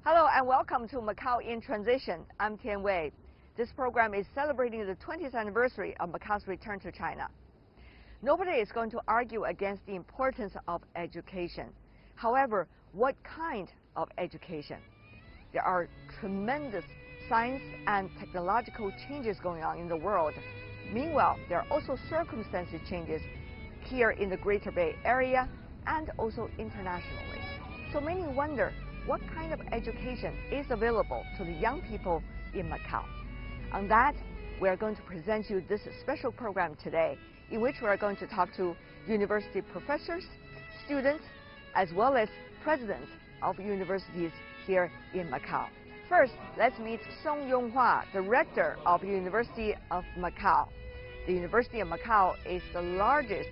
Hello and welcome to Macao in Transition. I'm Tian. This program is celebrating the 20th anniversary of Macao's return to China. Nobody is going to argue against the importance of education. However, what kind of education? There are tremendous science and technological changes going on in the world. Meanwhile, there are also circumstances changes here in the Greater Bay Area and also internationally. So many wonder, what kind of education is available to the young people in Macao? On that, we are going to present you this special program today, in which we are going to talk to university professors, students, as well as presidents of universities here in Macao. First, let's meet Song Yonghua, the rector of University of Macao. The University of Macao is the largest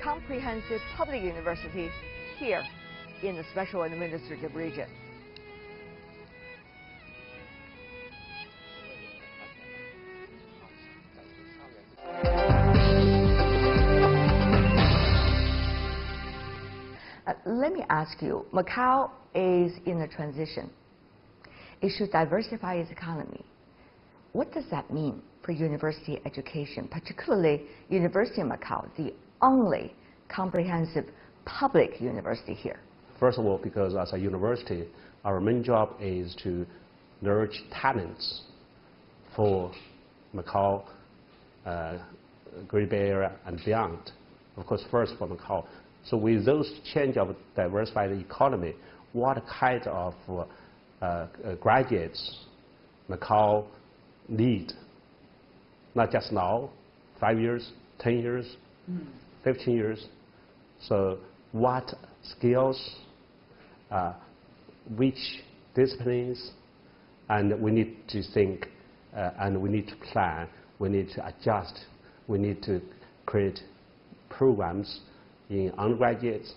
comprehensive public university here in the special administrative region. Let me ask you, Macao is in a transition. It should diversify its economy. What does that mean for university education, particularly University of Macao, the only comprehensive public university here? First of all, because as a university, our main job is to nurture talents for Macao, Greater Bay Area, and beyond. Of course, first for Macao. So with those change of diversified economy, what kind of graduates Macao need? Not just now, 5 years, 10 years, 15 years. So what skills, which disciplines, and we need to think, and we need to plan, we need to adjust, we need to create programs in undergraduates,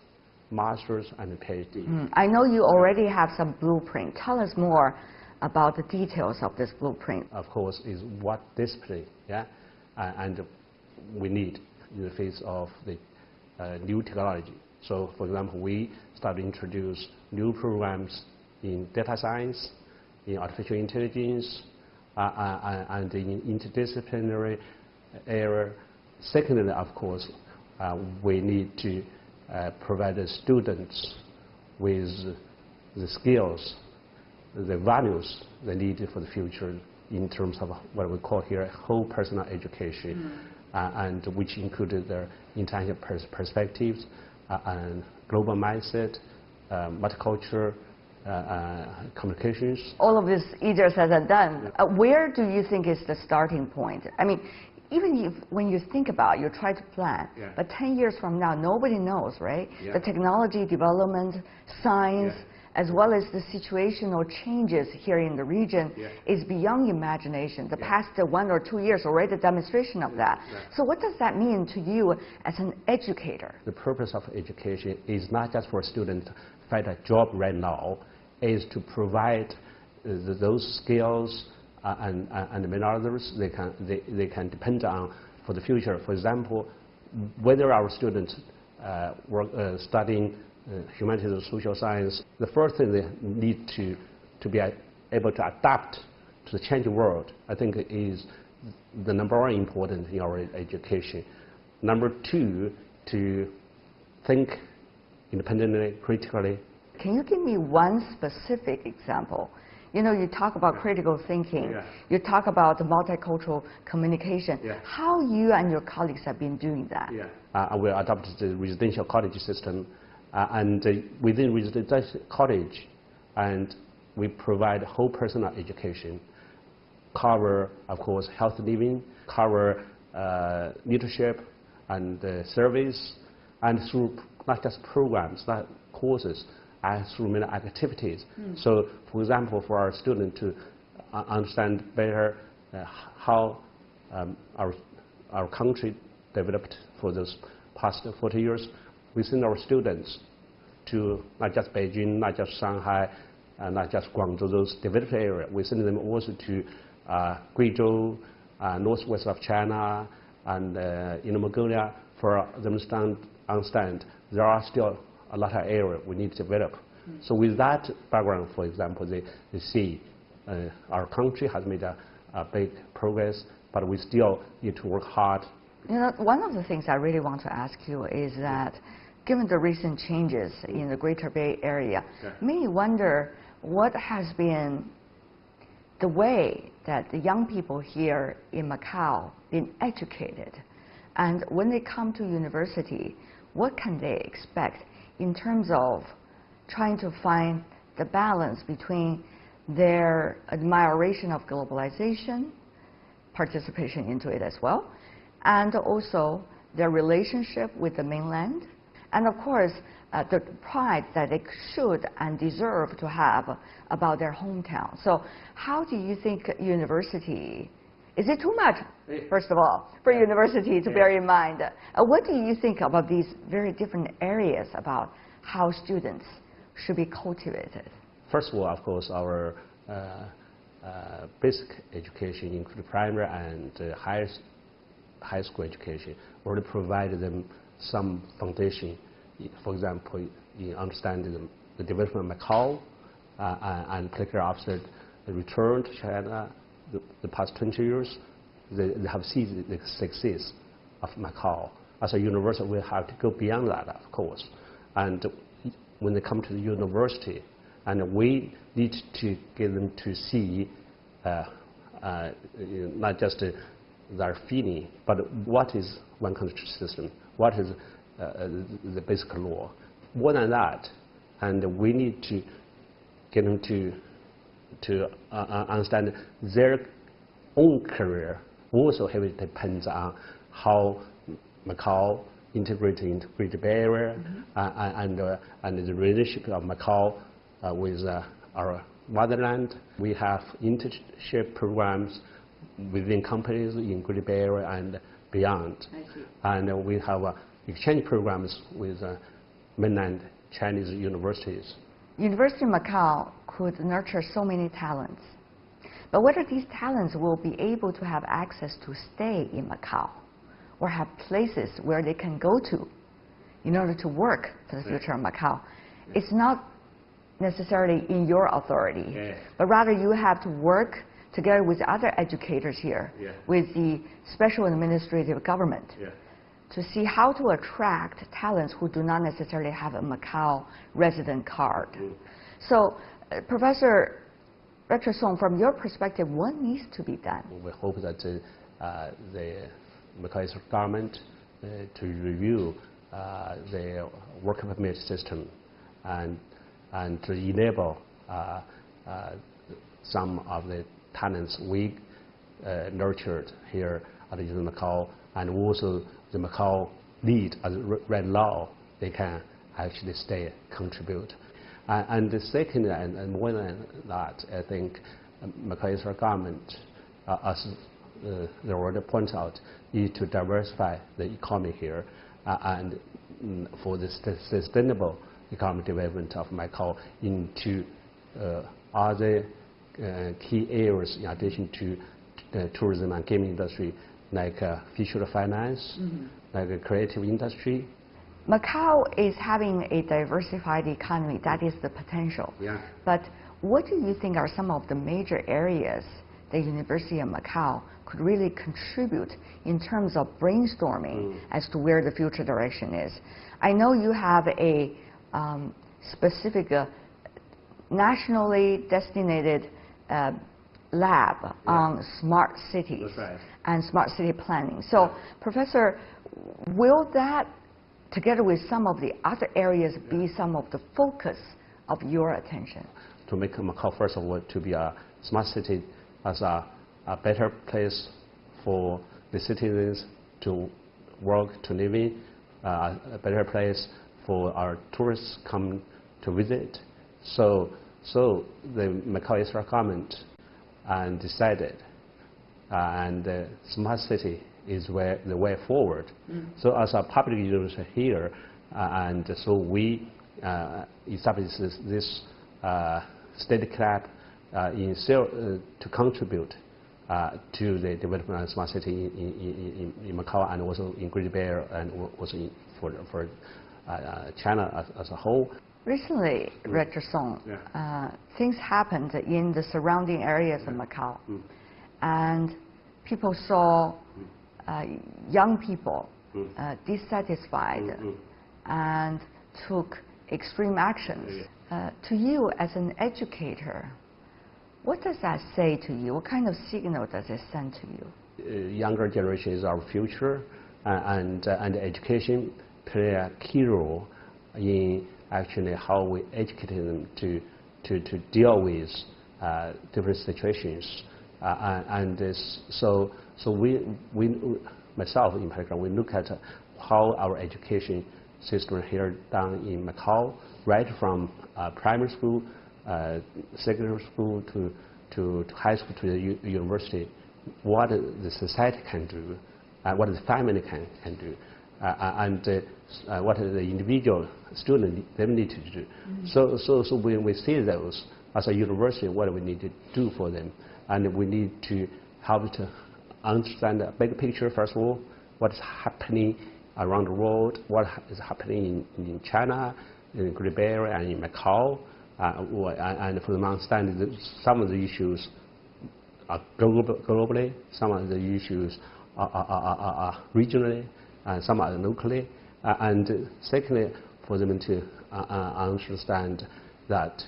masters, and PhD. I know you already have some blueprint. Tell us more about the details of this blueprint. Of course, is what discipline, and we need in the face of the new technology. So, for example, we start to introduce new programs in data science, in artificial intelligence, and in interdisciplinary area. Secondly, of course, we need to provide the students with the skills, the values they need for the future in terms of what we call here whole personal education, and which included their international perspectives, and global mindset, multicultural communications. All of this easier said than done. Where do you think is the starting point? I mean, even if, when you think about it, you try to plan, but 10 years from now, nobody knows, right? The technology development, science, as well as the situational changes here in the region is beyond imagination. The past 1 or 2 years already a demonstration of that. So what does that mean to you as an educator? The purpose of education is not just for a student to find a job right now, is to provide those skills and many others they can depend on for the future. For example, whether our students studying humanities or social science, the first thing they need to be able to adapt to the changing world, I think, is the number one important in our education. Number two, to think independently, critically. Can you give me one specific example? You know, you talk about critical thinking, you talk about multicultural communication. How you and your colleagues have been doing that? We adopted the residential college system, and within residential college, and we provide whole personal education, cover, of course, health living, cover leadership and service, and through not just programs, not courses, through many activities. So, for example, for our students to understand better how our country developed for those past 40 years, we send our students to not just Beijing, not just Shanghai, not just Guangzhou, those developed areas. We send them also to Guizhou, northwest of China, and Inner Mongolia, for them to understand there are still a lot of areas we need to develop. So with that background, for example, they see our country has made a big progress, but we still need to work hard. You know, one of the things I really want to ask you is that, given the recent changes in the Greater Bay Area, many wonder what has been the way that the young people here in Macau been educated, and when they come to university, what can they expect in terms of trying to find the balance between their admiration of globalization, participation into it as well, and also their relationship with the mainland, and of course the pride that they should and deserve to have about their hometown. So how do you think university, is it too much, first of all, for university to bear in mind? What do you think about these very different areas about how students should be cultivated? First of all, of course, our basic education, including primary and high school education, already provided them some foundation. For example, in understanding the development of Macau, and particularly after the return to China, the past 20 years, they have seen the success of Macau. As a university, we have to go beyond that, of course. And when they come to the university, and we need to get them to see not just their feeling, but what is one country system, what is the basic law. More than that, and we need to get them to understand their own career also heavily depends on how Macau integrated into Greater Bay Area, and the relationship of Macau with our motherland. We have internship programs within companies in Greater Bay Area and beyond. And we have exchange programs with mainland Chinese universities. University of Macau could nurture so many talents, but whether these talents will be able to have access to stay in Macau or have places where they can go to in order to work for the future of Macau, it's not necessarily in your authority, but rather you have to work together with other educators here, with the special administrative government, to see how to attract talents who do not necessarily have a Macau resident card. So, Professor Rector Song, from your perspective, what needs to be done? We hope that the Macau government to review the work permit system and to enable some of the talents we nurtured here at the University of Macau, and also the Macau need as red law, they can actually stay, contribute. And the second, and more than that, I think Macau government, as they already point out, need to diversify the economy here, and for the sustainable economic development of Macau into other key areas in addition to tourism and gaming industry, like future finance, like a creative industry. Macau is having a diversified economy. That is the potential. But what do you think are some of the major areas the University of Macau could really contribute in terms of brainstorming as to where the future direction is? I know you have a specific nationally designated lab on smart cities and smart city planning. So, Professor, will that, together with some of the other areas, be some of the focus of your attention? To make Macau, first of all, to be a smart city, as a better place for the citizens to work, to live in, a better place for our tourists come to visit. So the Macau Israel government decided, and smart city is the way forward. So as a public university here, and so we established this state club to contribute to the development of smart city in Macau, and also in Greater Bay Area, and also for China as a whole. Recently, Song, things happened in the surrounding areas of Macau, and people saw young people dissatisfied and took extreme actions. To you, as an educator, what does that say to you? What kind of signal does it send to you? Younger generation is our future, and education play a key role in actually how we educate them to deal with different situations, so we myself in particular, we look at how our education system here down in Macau, right from primary school, secondary school to high school to the university, what the society can do, what the family can do, and what the individual student they need to do. So when we see those as a university, what we need to do for them, and we need to help to understand the big picture first of all, what is happening around the world, what is happening in China, in Great Barrier and in Macau, and for them understand that some of the issues are globally, some of the issues are regionally, and some are locally, and secondly, for them to understand that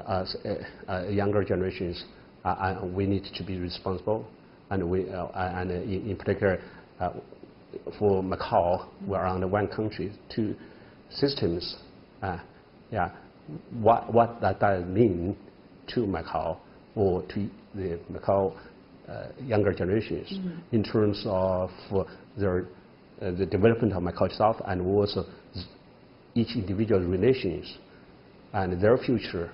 as younger generations, we need to be responsible, and in particular, for Macau, we're under one country, two systems. What that does mean to Macau or to the Macau younger generations in terms of the development of Macau itself, and also each individual's relations and their future.